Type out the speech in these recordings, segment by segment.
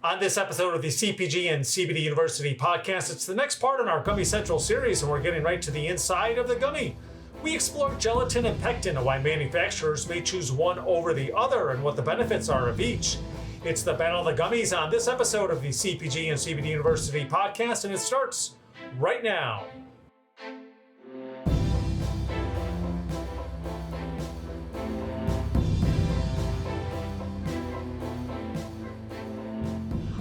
On this episode of the CPG and CBD University podcast, it's the next part in our Gummy Central series, and we're getting right to the inside of the gummy. We explore gelatin and pectin and why manufacturers may choose one over the other and what the benefits are of each. It's the Battle of the Gummies on this episode of the CPG and CBD University podcast, and it starts right now.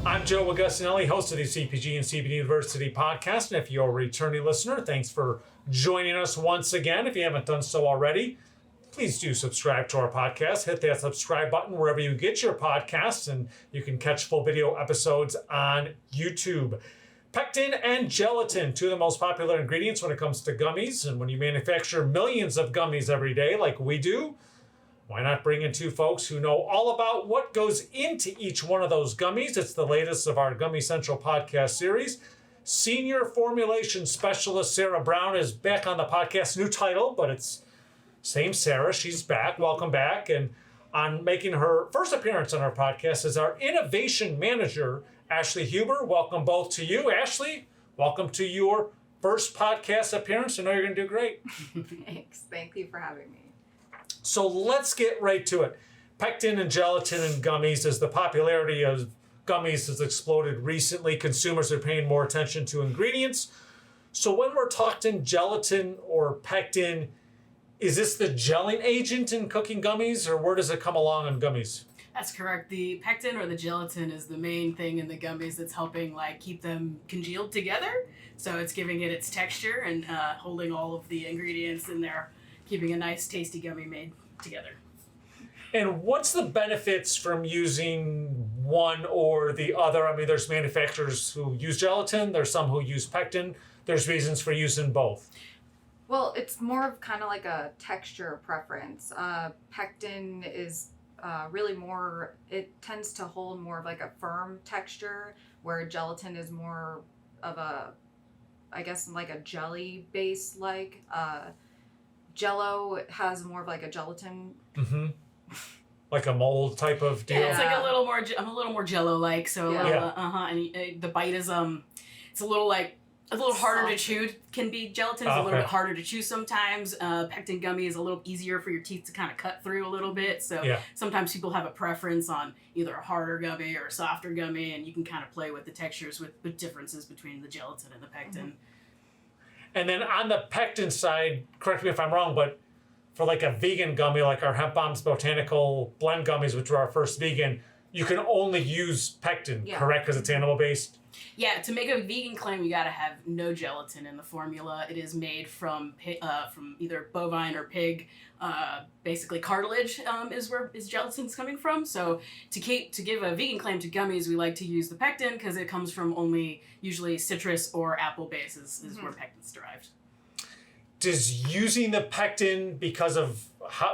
I'm Joe Augustinelli, host of the CPG and CBD University podcast. And if you're a returning listener, thanks for joining us once again. If you haven't done so already, please do subscribe to our podcast. Hit that subscribe button wherever you get your podcasts, and you can catch full video episodes on YouTube. Pectin and gelatin, two of the most popular ingredients when it comes to gummies. And when you manufacture millions of gummies every day like we do, why not bring in two folks who know all about what goes into each one of those gummies? It's the latest of our Gummy Central podcast series. Senior Formulation Specialist Sara Brown is back on the podcast. New title, but it's same Sara. She's back. Welcome back. And on making her first appearance on our podcast is our Innovation Manager, Ashley Huber. Welcome both to you. Ashley, welcome to your first podcast appearance. I know you're going to do great. Thanks. Thank you for having me. So let's get right to it. Pectin and gelatin and gummies, as the popularity of gummies has exploded recently, consumers are paying more attention to ingredients. So when we're talking gelatin or pectin, is this the gelling agent in cooking gummies, or where does it come along in gummies? That's correct. The pectin or the gelatin is the main thing in the gummies that's helping keep them congealed together. So it's giving it its texture and holding all of the ingredients in there, keeping a nice tasty gummy made together. And what's the benefits from using one or the other? I mean, there's manufacturers who use gelatin, there's some who use pectin, there's reasons for using both. Well, it's more of kind of like a texture preference. Pectin is really more, it tends to hold more of like a firm texture, where gelatin is more of a, I guess, like a jelly base Jello has more of like a gelatin. Mm-hmm. Like a mold type of deal. Yeah, it's like a little more Jello-like. So and the bite is it's a little harder to chew. Can be gelatin is a little bit harder to chew sometimes. Pectin gummy is a little easier for your teeth to kind of cut through a little bit. So sometimes people have a preference on either a harder gummy or a softer gummy, and you can kind of play with the textures with differences between the gelatin and the pectin. Mm-hmm. And then on the pectin side, correct me if I'm wrong, but for like a vegan gummy, like our Hemp Bombs Botanical Blend gummies, which were our first vegan, you can only use pectin, correct? Because it's animal-based? Yeah, to make a vegan claim, you got to have no gelatin in the formula. It is made from either bovine or pig. Basically, cartilage is where gelatin's coming from. So to give a vegan claim to gummies, we like to use the pectin because it comes from only usually citrus or apple bases is where pectin's derived. Does using the pectin, because of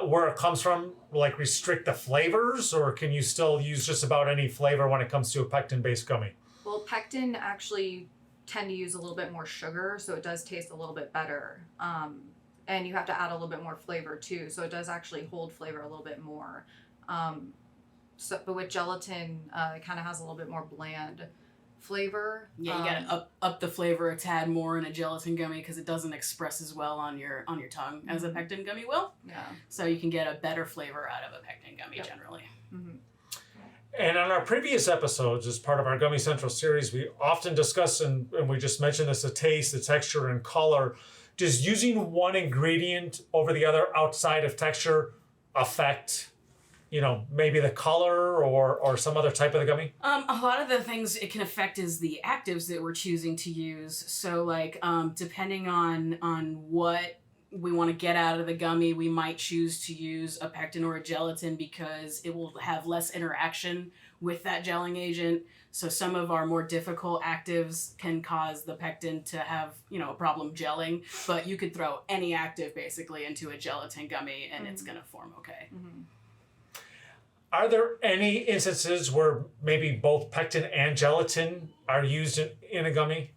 where it comes from, restrict the flavors, or can you still use just about any flavor when it comes to a pectin-based gummy? Well, pectin actually tend to use a little bit more sugar, so it does taste a little bit better. And you have to add a little bit more flavor too, so it does actually hold flavor a little bit more. But with gelatin, it kind of has a little bit more bland flavor. Yeah, you gotta up the flavor a tad more in a gelatin gummy because it doesn't express as well on your tongue as a pectin gummy will. Yeah. So you can get a better flavor out of a pectin gummy generally. Mm-hmm. And on our previous episodes, as part of our Gummy Central series, we often discuss, and we just mentioned this, the taste, the texture, and color. Does using one ingredient over the other outside of texture affect, maybe the color or some other type of the gummy? A lot of the things it can affect is the actives that we're choosing to use. So depending on what we want to get out of the gummy, we might choose to use a pectin or a gelatin because it will have less interaction with that gelling agent. So some of our more difficult actives can cause the pectin to have, a problem gelling, but you could throw any active basically into a gelatin gummy and it's going to form okay. Mm-hmm. Are there any instances where maybe both pectin and gelatin are used in a gummy?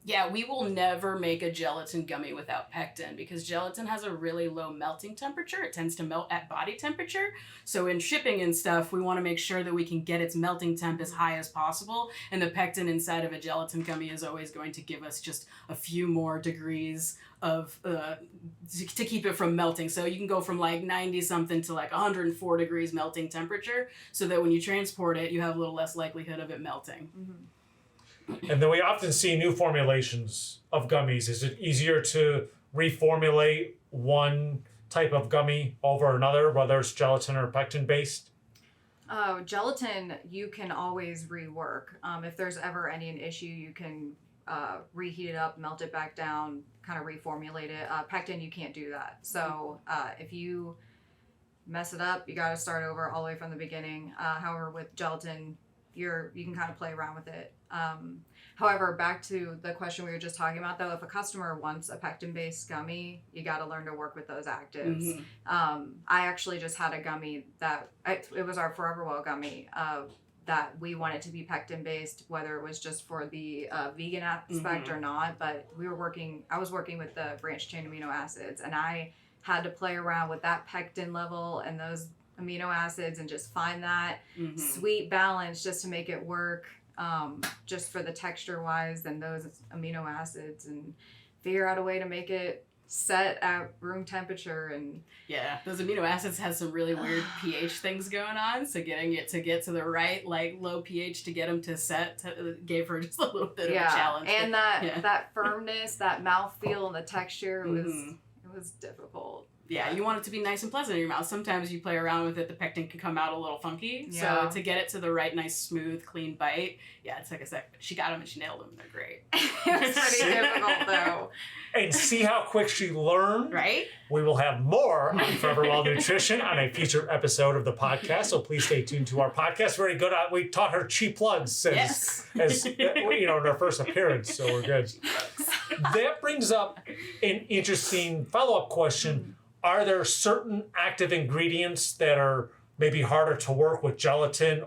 Yeah, we will never make a gelatin gummy without pectin because gelatin has a really low melting temperature. It tends to melt at body temperature. So in shipping and stuff, we want to make sure that we can get its melting temp as high as possible. And the pectin inside of a gelatin gummy is always going to give us just a few more degrees of to keep it from melting. So you can go from like 90 something to like 104 degrees melting temperature so that when you transport it, you have a little less likelihood of it melting. And then we often see new formulations of gummies. Is it easier to reformulate one type of gummy over another, whether it's gelatin or pectin based? Oh, gelatin, you can always rework. If there's ever an issue, you can reheat it up, melt it back down, kind of reformulate it. Pectin, you can't do that. So if you mess it up, you got to start over all the way from the beginning. However, with gelatin, you can kind of play around with it. However, back to the question we were just talking about, though, if a customer wants a pectin-based gummy, you got to learn to work with those actives. I actually just had a gummy that it was our Forever Well gummy that we wanted to be pectin-based, whether it was just for the vegan aspect or not. But I was working with the branched chain amino acids, and I had to play around with that pectin level and those amino acids and just find that sweet balance just to make it work, just for the texture wise and those amino acids, and figure out a way to make it set at room temperature. And those amino acids have some really weird pH things going on, so getting it to get to the right like low pH to get them to set gave her just a little bit of a challenge. And that firmness, that mouthfeel, and the texture was difficult. Yeah, you want it to be nice and pleasant in your mouth. Sometimes you play around with it, the pectin can come out a little funky. So to get it to the right, nice, smooth, clean bite, it's like I said, she got them and she nailed them. They're great. It was pretty difficult, though. And see how quick she learned. Right? We will have more on Forever Well Nutrition on a future episode of the podcast, so please stay tuned to our podcast. Very good. We taught her cheap plugs as in her first appearance, so we're good. That brings up an interesting follow-up question. Are there certain active ingredients that are maybe harder to work with gelatin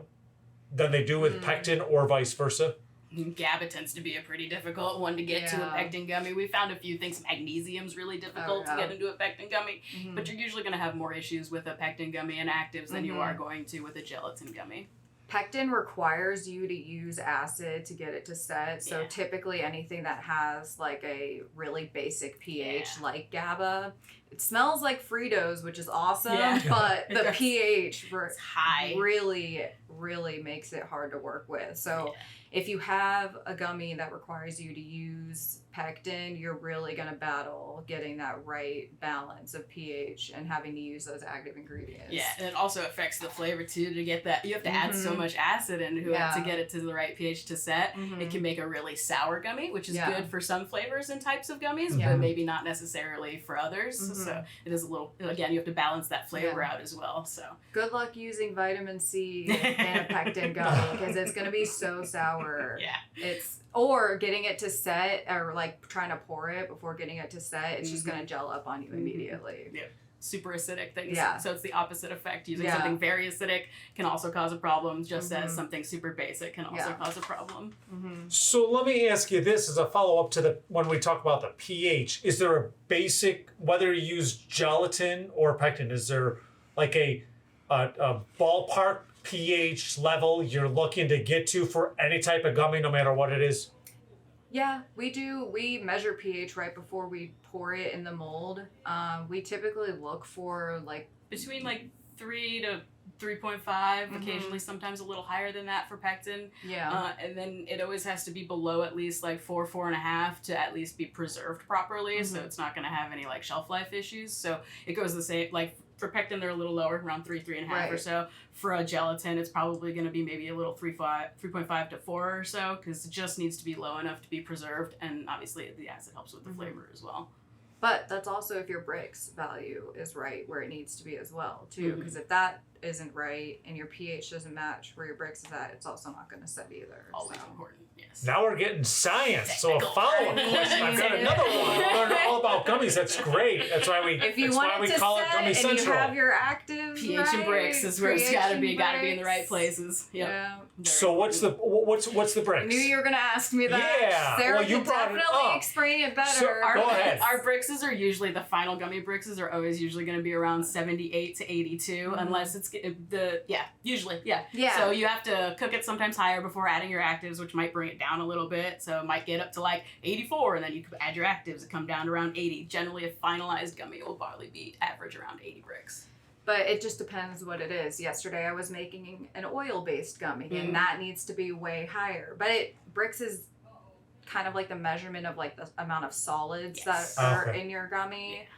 than they do with pectin, or vice versa? GABA tends to be a pretty difficult one to get to a pectin gummy. We found a few things. Magnesium's really difficult to get into a pectin gummy, but you're usually going to have more issues with a pectin gummy and actives than you are going to with a gelatin gummy. Pectin requires you to use acid to get it to set. So typically anything that has like a really basic pH like GABA, it smells like Fritos, which is awesome, but the pH high really, really makes it hard to work with. So if you have a gummy that requires you to use pectin, you're really going to battle getting that right balance of pH and having to use those active ingredients. Yeah, and it also affects the flavor too. To get that, you have to add so much acid into it to get it to the right pH to set. It can make a really sour gummy, which is good for some flavors and types of gummies, but maybe not necessarily for others. So it is a little, again, you have to balance that flavor out as well. So good luck using vitamin C in a pectin gummy, because it's going to be so sour. Or getting it to set, or like trying to pour it before getting it to set, it's just going to gel up on you immediately. Super acidic things. So it's the opposite effect. Using something very acidic can also cause a problem, just as something super basic can also cause a problem. So let me ask you this as a follow-up to when we talk about the pH. Is there a basic, whether you use gelatin or pectin, is there like a ballpark pH level you're looking to get to for any type of gummy, no matter what it is? Yeah, we do. We measure pH right before we pour it in the mold. We typically look for like between like 3 to 3.5, occasionally sometimes a little higher than that for pectin. And then it always has to be below at least like 4.5 to at least be preserved properly, so it's not going to have any like shelf life issues. So it goes the same, like for pectin they're a little lower, around 3.5 or so. For a gelatin it's probably going to be maybe a little 3.5 to 4 or so, because it just needs to be low enough to be preserved, and obviously the acid helps with the flavor as well. But that's also if your Brix value is right where it needs to be as well, too. Because if that isn't right and your pH doesn't match where your Brix is at, it's also not going to set either. Always important. Yes. Now we're getting science. So a follow-up question. I've got another one. We learned all about gummies. That's great. That's why we. If you that's want why it we to call it set Gummy and Central. you have your actives pH right, and Brix is where it's gotta be. pH Gotta be in and the right Brix. places. Yep. Yeah. So what's the Brix? I knew you were gonna ask me that. Yeah. Sarah Well, you could brought it definitely up. explain it better. So, go ahead. Our Brixes are usually, the final gummy Brixes are always usually going to be around 78 to 82, unless it's usually. Yeah. So you have to cook it sometimes higher before adding your actives, which might bring it down a little bit. So it might get up to like 84, and then you could add your actives and come down to around 80. Generally, a finalized gummy will probably be average around 80 Brix. But it just depends what it is. Yesterday I was making an oil-based gummy, and that needs to be way higher. But Brix is kind of like the measurement of like the amount of solids that are in your gummy.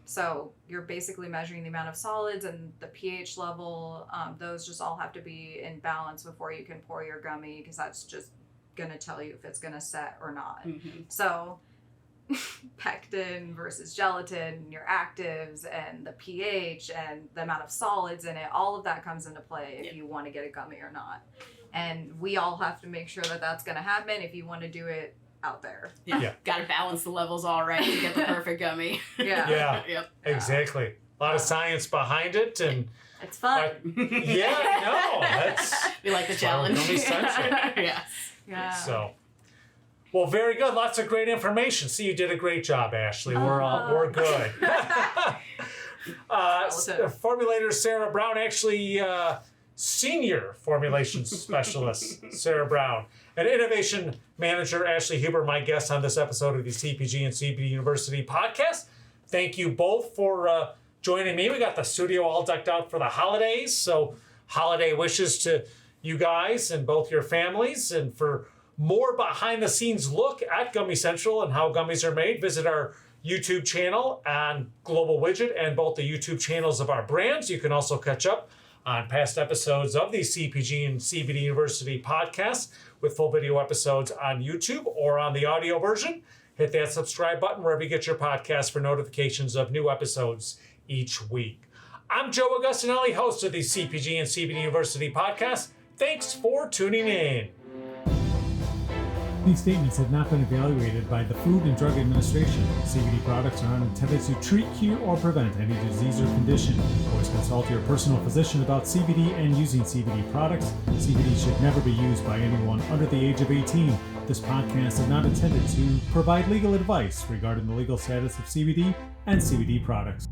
So you're basically measuring the amount of solids and the pH level. Those just all have to be in balance before you can pour your gummy, because that's just going to tell you if it's going to set or not. So pectin versus gelatin, your actives and the pH and the amount of solids in it, all of that comes into play if you want to get a gummy or not. And we all have to make sure that that's going to happen if you want to do it out there. Got to balance the levels all right to get the perfect gummy. Yep. Exactly. A lot of science behind it, and it's fun. That's we like the challenge. Gummy Central. Yeah. So, well, very good. Lots of great information. See, you did a great job, Ashley. We're good. Formulator Sara Brown, actually senior formulation specialist Sara Brown, and innovation manager Ashley Huber, my guest on this episode of the CPG and CBD University podcast. Thank you both for joining me. We got the studio all decked out for the holidays, so holiday wishes to you guys and both your families. And for more behind the scenes look at Gummy Central and how gummies are made, visit our YouTube channel on Global Widget and both the YouTube channels of our brands. You can also catch up on past episodes of the CPG and CBD University podcast with full video episodes on YouTube or on the audio version. Hit that subscribe button wherever you get your podcast for notifications of new episodes each week. I'm Joe Augustinelli, host of the CPG and CBD University podcast. Thanks for tuning in. These statements have not been evaluated by the Food and Drug Administration. CBD products are not intended to treat, cure, or prevent any disease or condition. Always consult your personal physician about CBD and using CBD products. CBD should never be used by anyone under the age of 18. This podcast is not intended to provide legal advice regarding the legal status of CBD and CBD products.